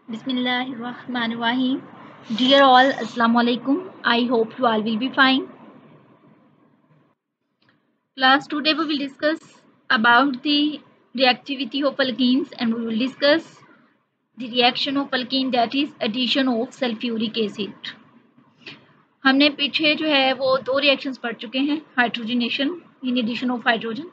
Bismillahirrahmanirrahim. Dear all, Assalamu alaikum. I hope you all will be fine. Class, today we will discuss about the reactivity of alkenes and we will discuss the reaction of alkene, that is addition of sulfuric acid. हमने पीछे जो है वो दो reactions पढ़ चुके हैं, hydrogenation in addition of hydrogen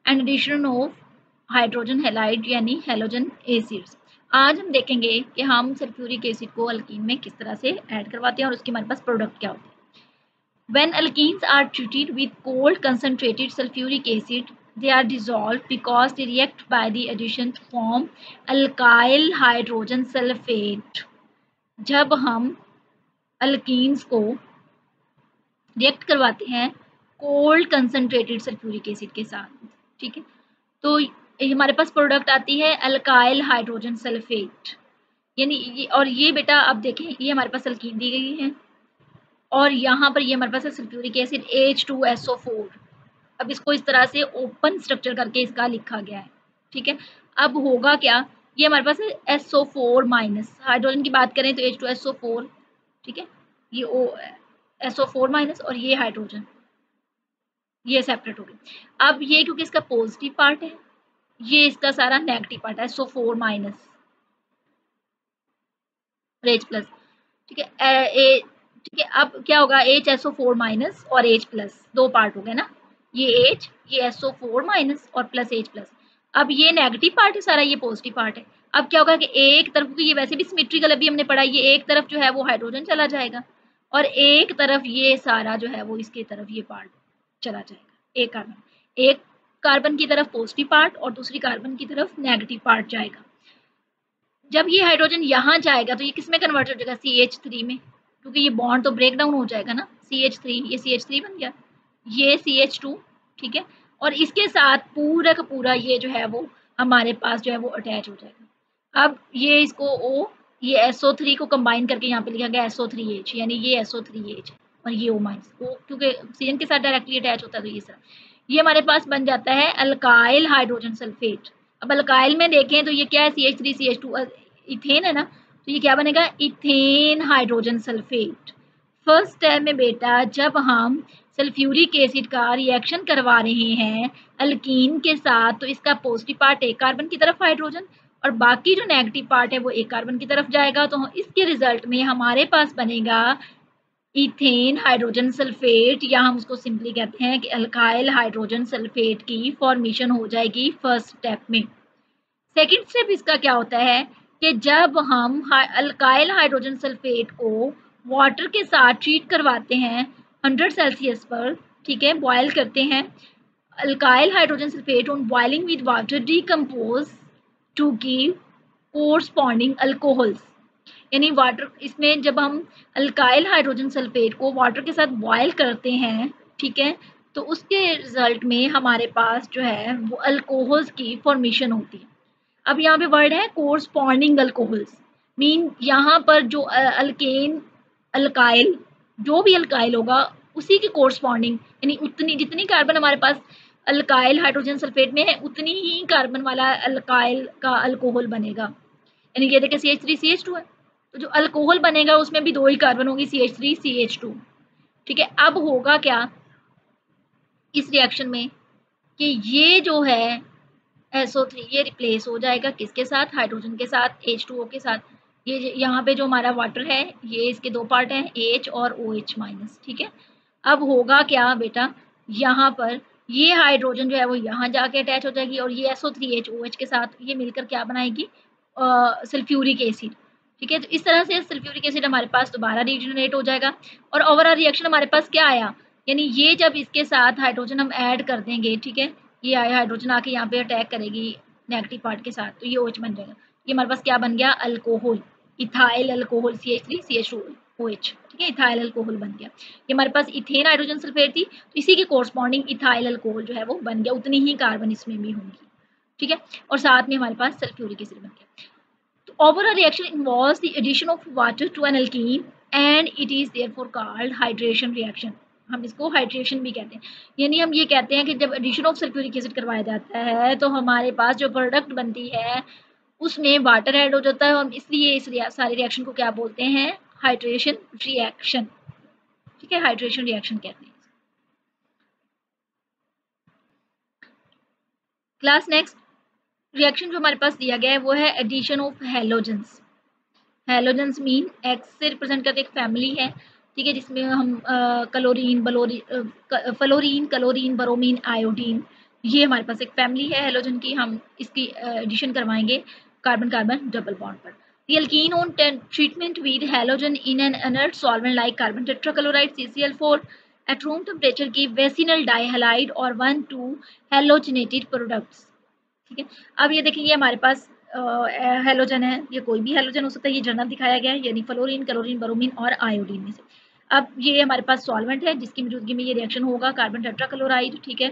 and addition of hydrogen halide यानी हैलोजन एसिड्स। आज हम देखेंगे कि हम सल्फ्यूरिक एसिड को अल्कीन में किस तरह से ऐड करवाते हैं और उसके हमारे पास प्रोडक्ट क्या होते हैं। When alkenes are treated with cold concentrated sulfuric acid, they are dissolved because they react by the addition to form alkyl hydrogen sulfate। जब हम अल्कीन्स को रिएक्ट करवाते हैं कोल्ड कंसनट्रेटेड सल्फ्यूरिक एसिड के साथ, ठीक है, तो हमारे पास प्रोडक्ट आती है अल्काइल हाइड्रोजन सल्फेट, यानी और ये बेटा अब देखें ये हमारे पास अल्कीन दी गई है और यहाँ पर ये हमारे पास है सल्फ्यूरिक एसिड H2SO4। अब इसको इस तरह से ओपन स्ट्रक्चर करके इसका लिखा गया है, ठीक है। अब होगा क्या, ये हमारे पास है SO4 माइनस, हाइड्रोजन की बात करें तो H2SO4, ठीक है, ये SO4 माइनस और ये हाइड्रोजन ये सेपरेट हो गए। अब ये क्योंकि इसका पॉजिटिव पार्ट है, ये इसका सारा नेगेटिव पार्ट है SO4 माइनस और H प्लस, ठीक है। ठीक है, अब क्या होगा HSO4 माइनस और H प्लस दो पार्ट हो गए ना, ये H ये SO4 माइनस और प्लस H प्लस। अब ये नेगेटिव पार्ट है सारा, ये पॉजिटिव पार्ट है। अब क्या होगा कि एक तरफ, क्योंकि ये वैसे भी सिमेट्रिकल अभी हमने पढ़ा, ये एक तरफ जो है वो हाइड्रोजन चला जाएगा और एक तरफ ये सारा जो है वो इसकी तरफ ये पार्ट चला जाएगा। एक कार्बन की तरफ पॉजिटिव पार्ट और दूसरी कार्बन की तरफ नेगेटिव पार्ट जाएगा। जब ये हाइड्रोजन यहाँ जाएगा तो ये किस में कन्वर्ट हो जाएगा, CH3 में, क्योंकि ये बॉन्ड तो ब्रेक डाउन हो जाएगा ना, CH3 ये CH3 बन गया, ये CH2, ठीक है, और इसके साथ पूरा का पूरा ये जो है वो हमारे पास जो है वो अटैच हो जाएगा। अब ये इसको O ये SO3 को कंबाइन करके यहाँ पे लिखा गया SO3H, यानी ये SO3H और ये O माइनस, O क्योंकि ऑक्सीजन के साथ डायरेक्टली अटैच होता है तो ये सारा ये हमारे पास बन जाता है अल्काइल हाइड्रोजन सल्फेट। अब अल्काइल में देखें तो ये क्या है, CH3 CH2 इथेन है ना, तो ये क्या बनेगा, ethane hydrogen sulphate. First step में बेटा जब हम सल्फ्यूरिक एसिड का रिएक्शन करवा रहे हैं अल्कीन के साथ, तो इसका पॉजिटिव पार्ट एक कार्बन की तरफ हाइड्रोजन और बाकी जो नेगेटिव पार्ट है वो एक कार्बन की तरफ जाएगा, तो इसके रिजल्ट में हमारे पास बनेगा इथेन हाइड्रोजन सल्फेट, या हम उसको सिंपली कहते हैं कि अल्काइल हाइड्रोजन सल्फेट की फॉर्मेशन हो जाएगी फर्स्ट स्टेप में। सेकेंड स्टेप इसका क्या होता है कि जब हम अल्काइल हाइड्रोजन सल्फेट को वाटर के साथ ट्रीट करवाते हैं 100 सेल्सियस पर, ठीक है, बॉयल करते हैं, alkyl hydrogen sulphate on boiling with water decompose to give corresponding alcohols, यानी वाटर इसमें जब हम अल्काइल हाइड्रोजन सल्फेट को वाटर के साथ बॉयल करते हैं, ठीक है, तो उसके रिजल्ट में हमारे पास जो है वो अल्कोहल्स की फॉर्मेशन होती है। अब यहाँ पे वर्ड है कोरस्पॉन्डिंग अल्कोहल्स, मीन यहाँ पर जो अल्केन अल्काइल जो भी अल्काइल होगा उसी के कोरस्पॉन्डिंग, यानी उतनी जितनी कार्बन हमारे पास अल्काइल हाइड्रोजन सल्फेट में है उतनी ही कार्बन वाला अल्काइल का अल्कोहल बनेगा, यानी ये देखिए CH3 CH2 है, तो जो अल्कोहल बनेगा उसमें भी दो ही कार्बन होगी CH3 CH2, ठीक है। अब होगा क्या इस रिएक्शन में कि ये जो है SO3 ये रिप्लेस हो जाएगा किसके साथ, हाइड्रोजन के साथ, H2O के साथ। ये यहाँ पे जो हमारा वाटर है ये इसके दो पार्ट हैं H और OH माइनस, ठीक है। अब होगा क्या बेटा, यहाँ पर ये हाइड्रोजन जो है वो यहाँ जाके अटैच हो जाएगी और ये SO3H OH के साथ ये मिलकर क्या बनाएगी, सल्फ्यूरिक एसिड, ठीक है। तो इस तरह से सल्फ्यूरिक एसिड हमारे पास दोबारा रीजनरेट हो जाएगा और ओवरऑल रिएक्शन हमारे पास क्या आया, यानी ये जब इसके साथ हाइड्रोजन हम ऐड कर देंगे, ठीक है, ये आया हाइड्रोजन आके यहाँ पे अटैक करेगी नेगेटिव पार्ट के साथ, तो ये OH बन जाएगा, ये हमारे पास क्या बन गया, alcohol, ethyl alcohol CH3 CH2 OH, ठीक है, इथाइल अल्कोहल बन गया। ये हमारे पास इथेन हाइड्रोजन सल्फेट थी तो इसी के कोरस्पॉन्डिंग इथाइल अल्कोहल जो है वो बन गया, उतनी ही कार्बन इसमें भी होंगी, ठीक है, और साथ में हमारे पास सल्फ्यूरिक एसिड बन गया। तो overall reaction involves the addition of water to an alkene and it is therefore called hydration reaction। हम इसको हाइड्रेशन भी कहते हैं, यानी हम ये कहते हैं कि जब एडिशन ऑफ सल्फ्यूरिक एसिड करवाया जाता है तो हमारे पास जो प्रोडक्ट बनती है उसमें वाटर ऐड हो जाता है और इसलिए इस सारे रिएक्शन को क्या बोलते हैं, हाइड्रेशन रिएक्शन। ठीक है, हाइड्रेशन रिएक्शन कहते हैं। क्लास नेक्स्ट रिएक्शन जो हमारे पास दिया गया है वो है addition of halogens. Halogens mean X से रिप्रेजेंट करते एक फैमिली है, ठीक है, जिसमें हम chlorine fluorine chlorine bromine iodine, ये हमारे पास एक फैमिली है हेलोजन की। हम इसकी एडिशन करवाएंगे कार्बन कार्बन डबल बॉन्ड पर। The alkene on treatment with halogen in an inert solvent like carbon tetrachloride CCl4 at room temperature give vicinal dihalide or 1,2 halogenated products। ठीक है, अब ये देखिए, ये हमारे पास हेलोजन है, ये कोई भी हेलोजन हो सकता है, ये जनरल दिखाया गया है, यानी फ्लोरीन क्लोरीन ब्रोमीन और आयोडीन में से। अब ये हमारे पास सॉल्वेंट है जिसकी मौजूदगी में ये रिएक्शन होगा, कार्बन टेट्राक्लोराइड। ठीक है,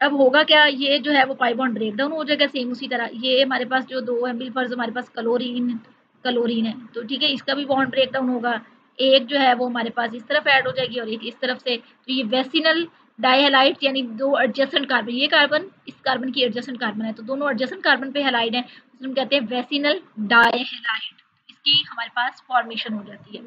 अब होगा क्या, ये जो है वो पाई बॉन्ड ब्रेक डाउन हो जाएगा सेम उसी तरह। ये हमारे पास जो दो एम्बिल फर्ज हमारे पास क्लोरीन क्लोरीन है, तो ठीक है, इसका भी बॉन्ड ब्रेक डाउन होगा। एक जो है वो हमारे पास इस तरफ ऐड हो जाएगी और एक इस तरफ से, तो ये वेसिनल डाइहेलाइड, यानी दो एडजेसेंट कार्बन, ये कार्बन इस कार्बन की एडजेसेंट कार्बन है, तो दोनों एडजेसेंट कार्बन पे हेलाइड है, उसमें हम कहते हैं वेसिनल डाइहेलाइड। इसकी हमारे पास फॉर्मेशन हो जाती है।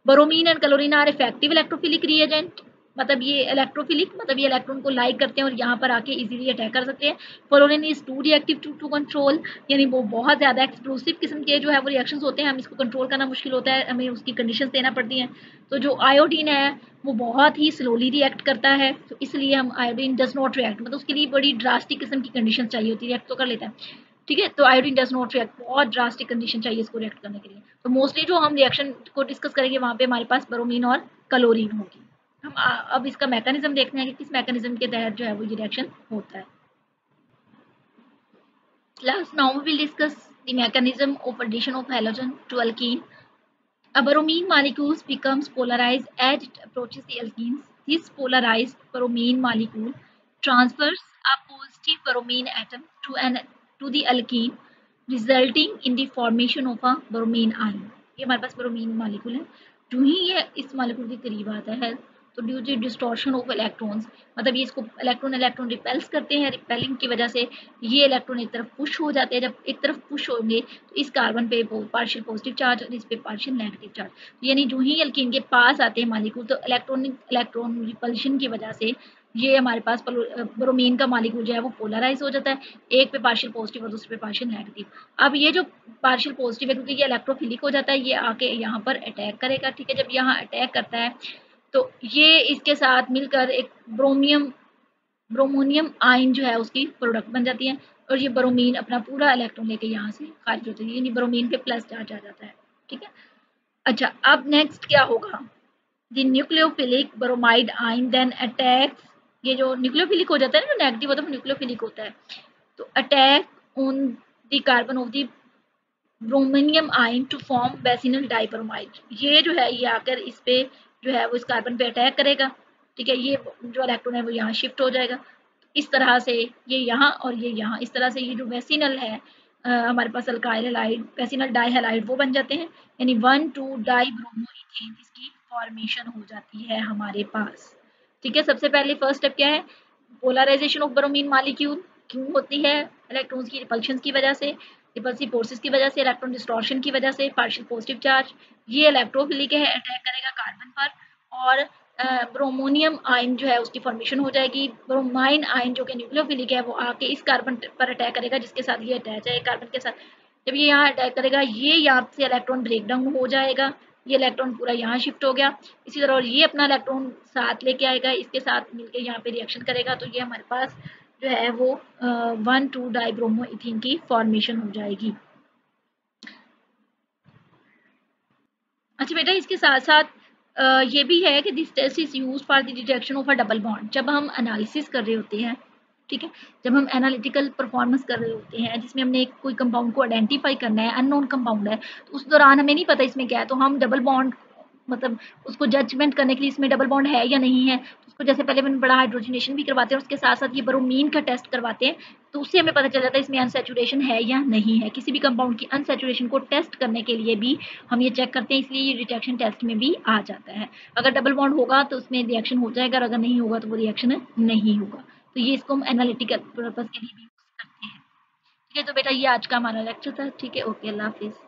Bromine and chlorine are effective electrophilic reagent, मतलब ये इलेक्ट्रोफिलिक, मतलब ये इलेक्ट्रॉन को लाइक करते हैं और यहाँ पर आके इजीली अटैक कर सकते हैं। Fluorine is too reactive to control, यानी वो बहुत ज़्यादा एक्सप्लोसिव किस्म के जो है वो रिएक्शंस होते हैं, हम इसको कंट्रोल करना मुश्किल होता है, हमें उसकी कंडीशंस देना पड़ती हैं। तो जो आयोडीन है वो बहुत ही स्लोली रिएक्ट करता है, तो इसलिए हम आयोडीन डज नॉट रिएक्ट, मतलब उसके लिए बड़ी ड्रास्टिक किस्म की कंडीशन चाहिए होती है, रिएक्ट तो कर लेता है, ठीक है, तो आयोडीन डज नॉट रिएक्ट, बहुत ड्रास्टिक कंडीशन चाहिए इसको रिएक्ट करने के लिए। तो मोस्टली जो हम रिएक्शन को डिस्कस करेंगे वहाँ पे हमारे पास ब्रोमीन और क्लोरीन होगी। हम अब इसका मैकेनिज्म देखते हैं कि किस मैकेनिज्म के तहत जो है वो ये रिएक्शन होता है। Class, now we will discuss the mechanism of addition of halogen to alkene. A bromine molecule becomes polarized as it approaches the alkenes. This polarized bromine molecule transfers a positive bromine atom to the alkene, resulting in the formation of a bromine ion. ये हमारे पास bromine molecule है, जो ही ये इस molecule के करीब आता है तो due to distortion of electrons, मतलब ये इसको इलेक्ट्रॉन इलेक्ट्रॉन रिपेल्स करते हैं, रिपेलिंग की वजह से ये इलेक्ट्रॉन एक तरफ पुश हो जाते हैं। जब एक तरफ पुश होंगे तो इस कार्बन पे पार्शियल पॉजिटिव चार्ज और इस पे पार्शियल नेगेटिव चार्ज, यानी जो ही अल्कीन के पास आते हैं मॉलिक्यूल तो इलेक्ट्रॉन रिपल्शन की वजह से ये हमारे पास ब्रोमीन का मॉलिक्यूल जो है वो पोलराइज हो जाता है, एक पे पार्शियल पॉजिटिव और दूसरे पे पार्शियल नेगेटिव। अब ये जो पार्शियल पॉजिटिव है, क्योंकि ये इलेक्ट्रोफिलिक हो जाता है, ये आके यहाँ पर अटैक करेगा। ठीक है, जब यहाँ अटैक करता है तो ये इसके साथ मिलकर एक ब्रोमोनियम आयन जो है उसकी प्रोडक्ट बन जाती है और ये ब्रोमीन अपना पूरा इलेक्ट्रॉन लेके यहाँ से खारिज होती है, यानी ब्रोमीन पे प्लस चार्ज आ जाता है। ठीक है, अच्छा, अब नेक्स्ट क्या होगा, the nucleophilic bromide ion then attacks, ये जो न्यूक्लियोफिलिक हो जाता है ना, जो नेगेटिव होता है वो न्यूक्लियोफिलिक होता है, तो attack on the carbon of the bromonium ion to form vicinal dibromide, ये जो है ये आकर इस पे जो है वो इस कार्बन पे अटैक करेगा। ठीक है, ये जो इलेक्ट्रॉन है वो यहाँ शिफ्ट हो जाएगा, इस तरह से ये यहाँ और ये यहाँ, इस तरह से ये जो वेसिनल है हमारे पास अल्काइल हैलाइड वेसिनल डाइहैलाइड वो बन जाते हैं, यानी 1,2 डाइब्रोमोइथेन इसकी फॉर्मेशन हो जाती है हमारे पास। ठीक है, सबसे पहले फर्स्ट स्टेप क्या है, पोलराइजेशन ऑफ ब्रोमीन मॉलिक्यूल क्यों होती है, इलेक्ट्रॉन्स की रिपल्शन की वजह से, रिपल्सिव फोर्सेस की वजह से, इलेक्ट्रॉन डिस्टॉर्शन की वजह से, पार्शियल पॉजिटिव चार्ज, ये इलेक्ट्रोफिलिक है, अटैक करेगा कार्बन पर और ब्रोमोनियम आयन जो है उसकी फॉर्मेशन हो जाएगी। ब्रोमाइन आयन जो कि न्यूक्लियोफिलिक है वो आके इस कार्बन पर अटैक करेगा जिसके साथ ये अटैच है कार्बन के साथ। जब ये यहाँ अटैक करेगा ये यहाँ से इलेक्ट्रॉन ब्रेक डाउन हो जाएगा, ये इलेक्ट्रॉन पूरा यहाँ शिफ्ट हो गया, इसी तरह और ये अपना इलेक्ट्रॉन साथ लेके आएगा, इसके साथ मिलकर यहाँ पे रिएक्शन करेगा, तो ये हमारे पास जो है वो 1,2 डाइब्रोमोइथेन की फॉर्मेशन हो जाएगी। अच्छा बेटा, इसके साथ साथ ये भी है कि this test is use for the detection of a double bond. जब हम एनालिसिस कर रहे होते हैं, ठीक है, जब हम एनालिटिकल परफॉर्मेंस कर रहे होते हैं जिसमें हमने कोई कंपाउंड को आइडेंटिफाई करना है, अननोन कंपाउंड है, तो उस दौरान हमें नहीं पता इसमें क्या है, तो हम डबल बॉन्ड मतलब उसको जजमेंट करने के लिए इसमें डबल बॉन्ड है या नहीं है, तो उसको जैसे पहले मैंने बड़ा हाइड्रोजनेशन भी करवाते हैं, उसके साथ साथ ये ब्रोमीन का टेस्ट करवाते हैं, तो उससे हमें पता चल जाता है इसमें अनसैचुरेशन है या नहीं है। किसी भी कंपाउंड की अनसैचुरेशन को टेस्ट करने के लिए भी हम ये चेक करते हैं, इसलिए ये डिटेक्शन टेस्ट में भी आ जाता है। अगर डबल बॉन्ड होगा तो उसमें रिएक्शन हो जाएगा और अगर नहीं होगा तो वो रिएक्शन नहीं होगा, तो ये इसको हम एनालिटिकल पर्पज के लिए भी यूज करते हैं। ठीक है, तो बेटा ये आज का हमारा लेक्चर था। ठीक है, ओके, अल्लाह हाफिज़।